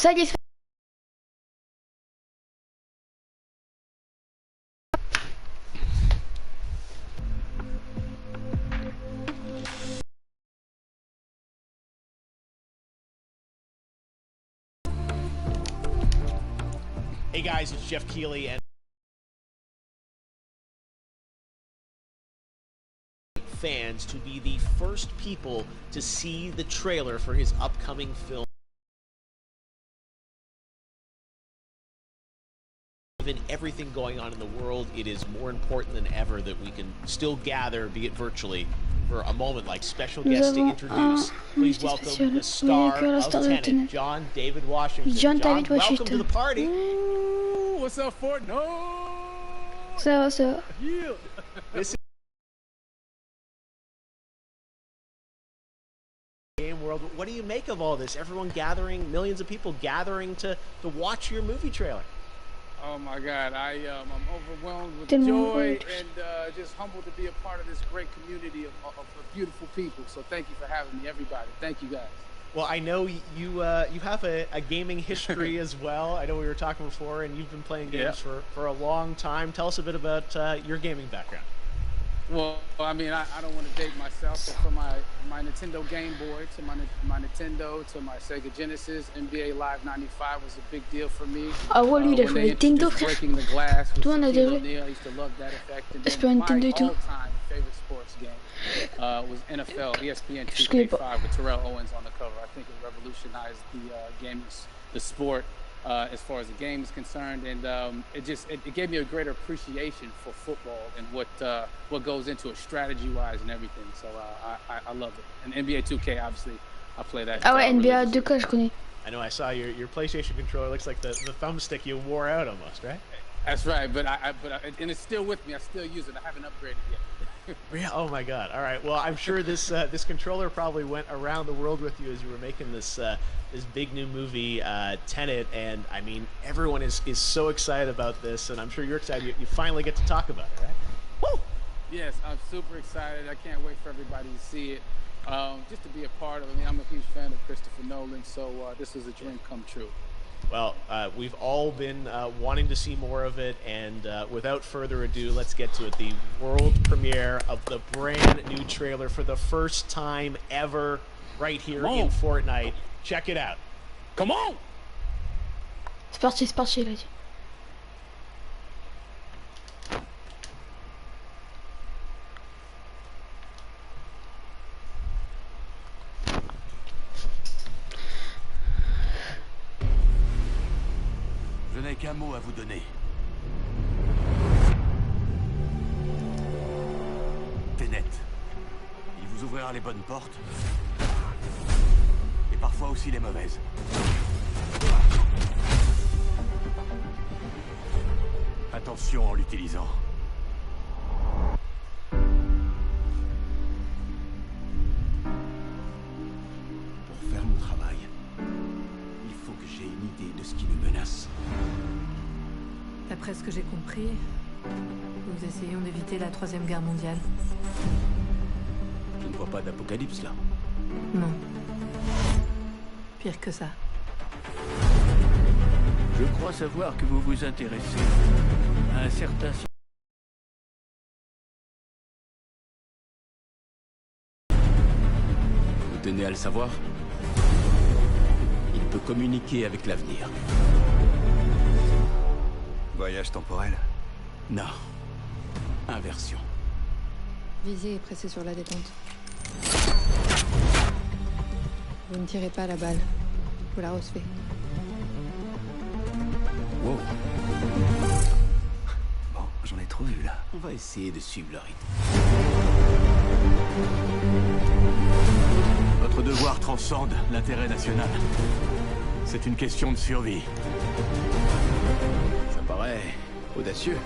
Ça y est. Hey guys, it's Jeff Keighley and fans to be the first people to see the trailer for his upcoming film. Given everything going on in the world, it is more important than ever that we can still gather, be it virtually, for a moment like special guest to introduce. Please welcome the star of Tenet, John David Washington. John, welcome to the party. Ooh, what's up, Fort? No. So. Yeah. This is game world. What do you make of all this? Everyone gathering, millions of people gathering to watch your movie trailer. Oh my God, I'm overwhelmed with joy and just humbled to be a part of this great community of beautiful people. So thank you for having me, everybody. Thank you, guys. Well, I know you have a gaming history as well. I know we were talking before, and you've been playing games for a long time. Tell us a bit about your gaming background. Well, I mean, I don't want to date myself, but from my Nintendo Game Boy to my Nintendo to my Sega Genesis, NBA Live 95 was a big deal for me. Ah ouais, lui il a joué Nintendo, frère. Toi on a déjà joué. C'est pas Nintendo et tout. All-time favorite sports game was NFL, ESPN 2K5 with Terrell Owens on the cover. I think it revolutionized the sport. As far as the game is concerned, and it gave me a greater appreciation for football and what goes into it strategy-wise and everything. So I love it. And NBA 2K, obviously, I play that. Ah ouais, NBA 2K, je connais. I know I saw your PlayStation controller. Looks like the thumbstick you wore out almost, right? That's right, but and it's still with me. I still use it. I haven't upgraded yet. Yeah. Oh my God. All right. Well, I'm sure this controller probably went around the world with you as you were making this big new movie, Tenet, and I mean everyone is so excited about this, and I'm sure you're excited. You finally get to talk about it, right? Woo! Yes, I'm super excited. I can't wait for everybody to see it. Just to be a part of it. I mean, I'm a huge fan of Christopher Nolan, so this is a dream come true. Well, we've all been wanting to see more of it, and without further ado, let's get to it. The world premiere of the brand new trailer for the first time ever right here in Fortnite. Check it out. Come on! C'est parti, il a dit. Je n'ai qu'un mot à vous donner. Tenet. Il vous ouvrira les bonnes portes. Et parfois aussi les mauvaises. Attention en l'utilisant. Pour faire mon travail, il faut que j'ai une idée de ce qui me menace. D'après ce que j'ai compris, nous essayons d'éviter la Troisième Guerre mondiale. Je ne vois pas d'apocalypse là. Non. Pire que ça. Je crois savoir que vous vous intéressez à un certain... Vous tenez à le savoir? Il peut communiquer avec l'avenir. Voyage temporel? Non. Inversion. Visez et pressez sur la détente. Vous ne tirez pas la balle. Vous la recevez. Wow. Bon, j'en ai trop vu là. On va essayer de suivre le rythme. Votre devoir transcende l'intérêt national. C'est une question de survie. Ça paraît audacieux.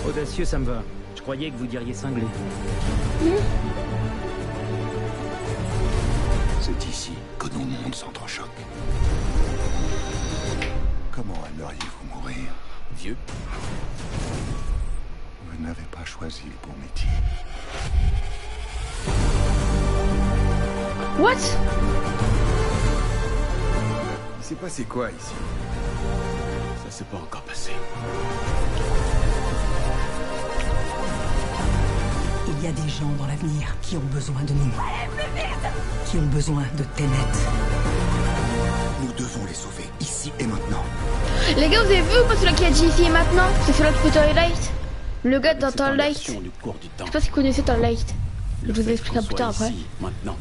Audacieux, ça me va. Je croyais que vous diriez cinglé. C'est ici que nos mondes s'entrechoquent. Comment aimeriez-vous mourir? Vieux. Vous n'avez pas choisi le bon métier. What? s'est passé quoi ici? Ça s'est pas encore passé. Il y a des gens dans l'avenir qui ont besoin de nous. Qui ont besoin de Tenet. Nous devons les sauver, ici et maintenant. Les gars, vous avez vu ou pas celui qui a dit ici et maintenant? C'est celui de Twilight. Le gars dans Twilight. Je sais pas si vous connaissez Twilight. Je vous expliquerai plus tard après. Ici, maintenant.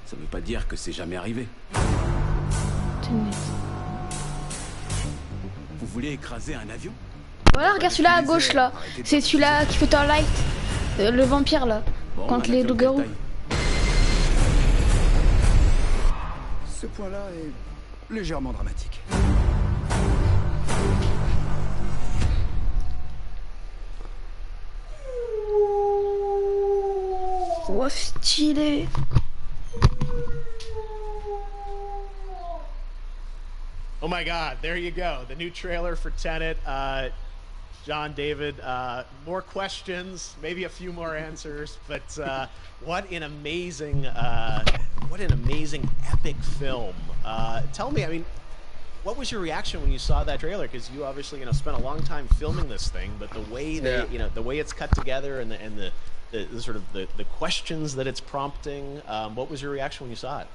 Ça veut pas dire que c'est jamais arrivé. Tenet. Vous voulez écraser un avion? Voilà, regarde celui-là à gauche là. C'est celui-là qui fait Twilight. Le vampire là. Bon, Contre les loups-garous. Ce point-là est légèrement dramatique. Oh, stylé. Oh my God, there you go. The new trailer for Tenet. John, David, more questions, maybe a few more answers, but what an amazing epic film. Tell me, I mean, what was your reaction when you saw that trailer? Because you obviously, spent a long time filming this thing, but the way that, the way it's cut together and the sort of the questions that it's prompting, what was your reaction when you saw it?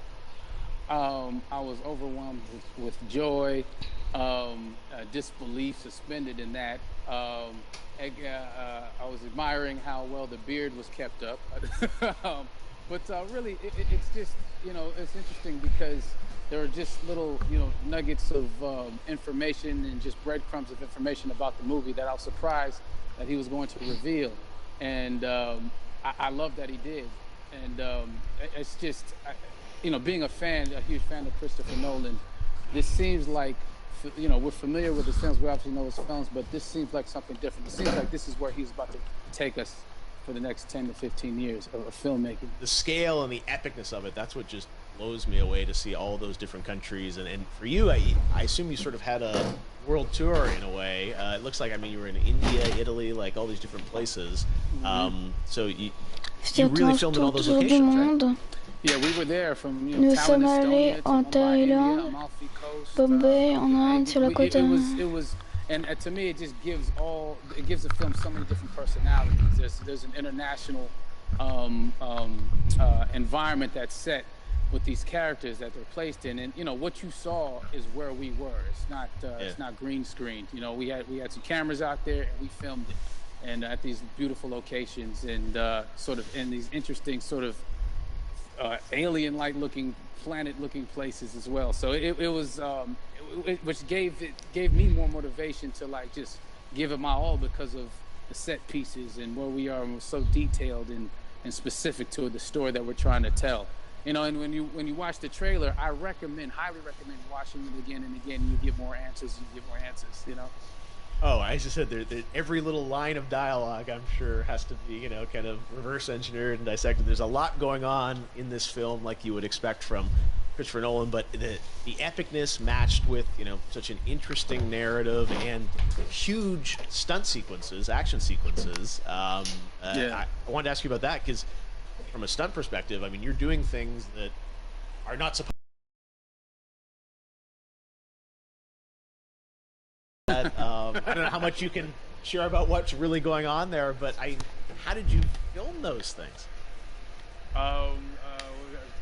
I was overwhelmed with joy, disbelief suspended in that. I was admiring how well the beard was kept up. But really, it's just, it's interesting because there are just little, nuggets of information and just breadcrumbs of information about the movie that I was surprised that he was going to reveal. And I love that he did. And it's just... being a huge fan of Christopher Nolan, this seems like, we're familiar with his films, we obviously know his films, but this seems like something different. It seems like this is where he's about to take us for the next 10 to 15 years of filmmaking. The scale and the epicness of it, that's what just blows me away, to see all those different countries. And for you, I assume you sort of had a world tour in a way. It looks like, you were in India, Italy, like all these different places. So you really filmed in all those locations, right? Yeah, we were there from Nous sommes allés en Thaïlande, Bombay, en Inde, sur la côte. It was, and to me, it just gives the film so many different personalities. There's an international environment that's set with these characters that they're placed in, and what you saw is where we were. It's not green screened. We had some cameras out there and we filmed it, and at these beautiful locations and sort of in these interesting sort of alien-like looking, planet-looking places as well. So it was, which gave me more motivation to just give it my all because of the set pieces and where we are, and we're so detailed and specific to the story that we're trying to tell. And when you watch the trailer, I highly recommend watching it again and again. And you get more answers. Oh, I just said every little line of dialogue, I'm sure, has to be, kind of reverse engineered and dissected. There's a lot going on in this film, like you would expect from Christopher Nolan, but the epicness matched with, such an interesting narrative and huge stunt sequences, action sequences. I wanted to ask you about that, because from a stunt perspective, you're doing things that are not supposed. I don't know how much you can share about what's really going on there, but how did you film those things?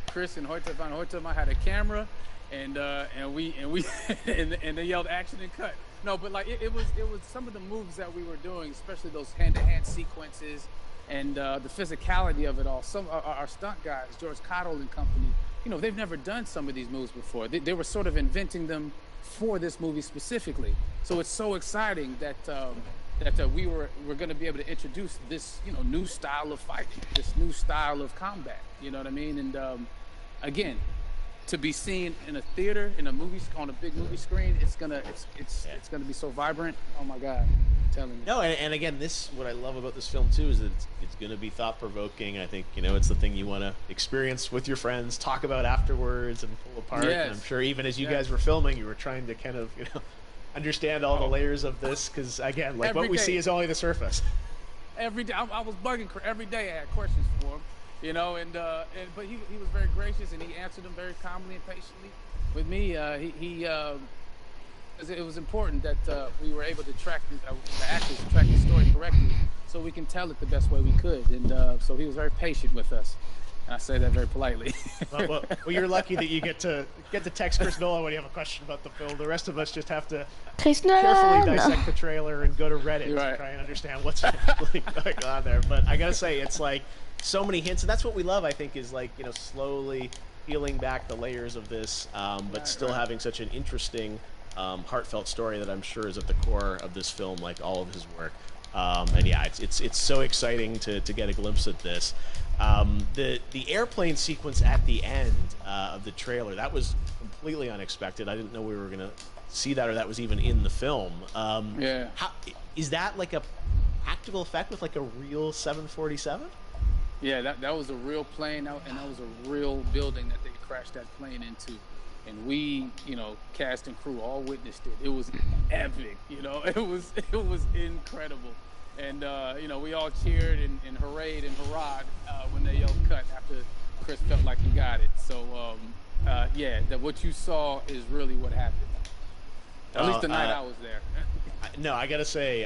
Chris and Hoyte van Hoytema had a camera, and they yelled action and cut. No, but it was some of the moves that we were doing, especially those hand-to-hand sequences, and the physicality of it all. Some our stunt guys, George Cottle and company, they've never done some of these moves before. They were sort of inventing them for this movie specifically. So it's so exciting that we're going to be able to introduce this new style of fighting, this new style of combat. You know what I mean? And again, to be seen in a theater, in a movie, on a big movie screen, it's gonna be so vibrant. Oh my God, I'm telling you. No, and again, what I love about this film too is that it's gonna be thought provoking. I think it's the thing you want to experience with your friends, talk about afterwards, and pull apart. Yes. And I'm sure even as you guys were filming, you were trying to kind of understand all the layers of this, because again, what we see is only the surface. Every day, I was bugging every day. I had questions for him. you know, but he was very gracious and he answered them very calmly and patiently. With me, it was important that we were able to track the story correctly, so we can tell it the best way we could. And so he was very patient with us. And I say that very politely. well, you're lucky that you get to text Chris Nolan when you have a question about the film. The rest of us just have to carefully dissect the trailer and go to Reddit to try and understand what's actually going on there. But I gotta say, it's like so many hints, and that's what we love. I think is like, you know, slowly peeling back the layers of this, but still having such an interesting, heartfelt story that I'm sure is at the core of this film, like all of his work. And yeah, it's so exciting to get a glimpse at this. The airplane sequence at the end of the trailer, that was completely unexpected. I didn't know we were gonna see that, or that was even in the film. Yeah. How, is that like a practical effect with like a real 747? Yeah, that was a real plane, and that was a real building that they crashed that plane into. And we, you know, cast and crew all witnessed it. It was epic, you know. It was incredible. And, you know, we all cheered and hoorayed and hurrahed when they yelled cut after Chris felt like he got it. So, yeah, what you saw is really what happened. At least the night I was there. No, I gotta say,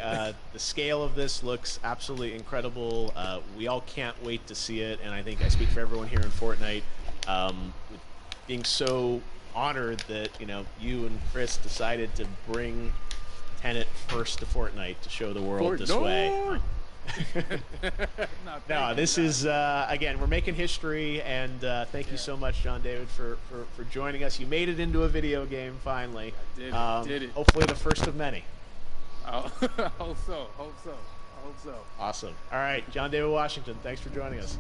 the scale of this looks absolutely incredible. We all can't wait to see it, and I think I speak for everyone here in Fortnite, being so honored that, you know, you and Chris decided to bring Tenet first to Fortnite to show the world this way. No, this is again, we're making history, and thank you so much, John David, for joining us. You made it into a video game finally. I did it. Hopefully the first of many. Hope so. Awesome. All right, John David Washington, thanks for joining us.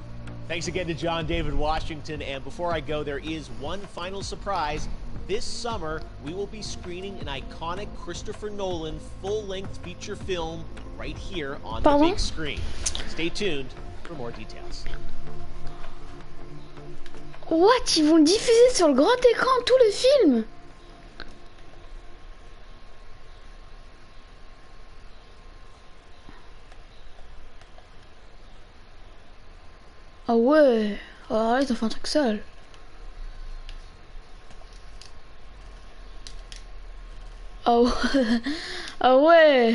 Thanks again to John David Washington. And before I go, there is one final surprise. This summer, we will be screening an iconic Christopher Nolan full-length feature film right here on the big screen. Stay tuned for more details. What? Ils vont le diffuser sur le grand écran, tout le film? Ah ouais, alors là ils ont fait un truc sale. Ah ouais, ah ouais.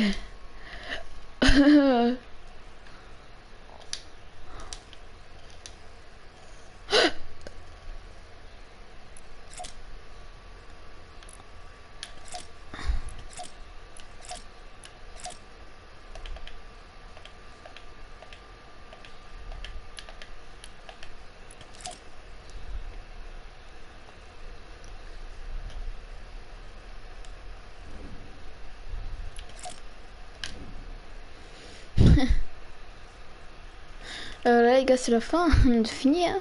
Là les gars, c'est la fin, on a fini hein.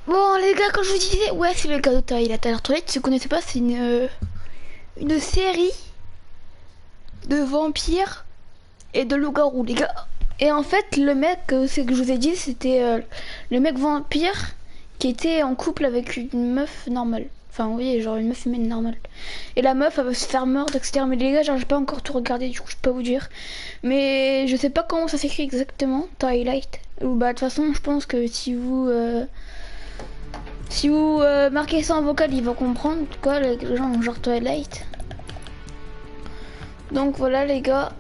Bon les gars, comme je vous disais, ouais, c'est le gars de Twilight. Si vous connaissez pas, c'est une série de vampires et de loups-garous les gars. Et en fait le mec, c'est que je vous ai dit, c'était le mec vampire qui était en couple avec une meuf normale. Enfin, vous voyez, genre une meuf humaine normale. Et la meuf, elle va se faire mordre, etc. Mais les gars, j'ai pas encore tout regardé, du coup, je peux pas vous dire. Mais je sais pas comment ça s'écrit exactement, Twilight. Ou bah, de toute façon, je pense que si vous marquez ça en vocal, ils vont comprendre. En tout cas, les gens ont genre Twilight. Donc voilà, les gars,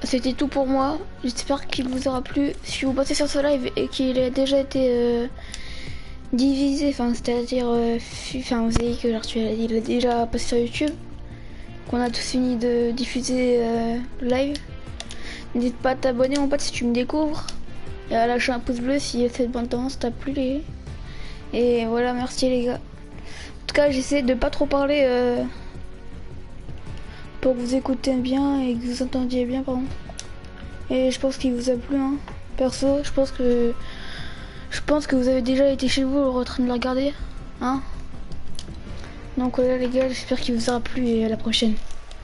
c'était tout pour moi. J'espère qu'il vous aura plu. Si vous passez sur ce live et qu'il a déjà été divisé, enfin c'est-à-dire enfin vous savez que genre il a déjà passé sur YouTube, qu'on a tous fini de diffuser le live. N'hésite pas à t'abonner mon pote si tu me découvres, et à lâcher un pouce bleu si cette bande annonce t'a plu et voilà, merci les gars. En tout cas, j'essaie de pas trop parler pour que vous écoutez bien et que vous entendiez bien, pardon. Et je pense qu'il vous a plu hein. Perso, je pense que vous avez déjà été chez vous en train de le regarder, hein. Donc voilà les gars, j'espère qu'il vous aura plu et à la prochaine.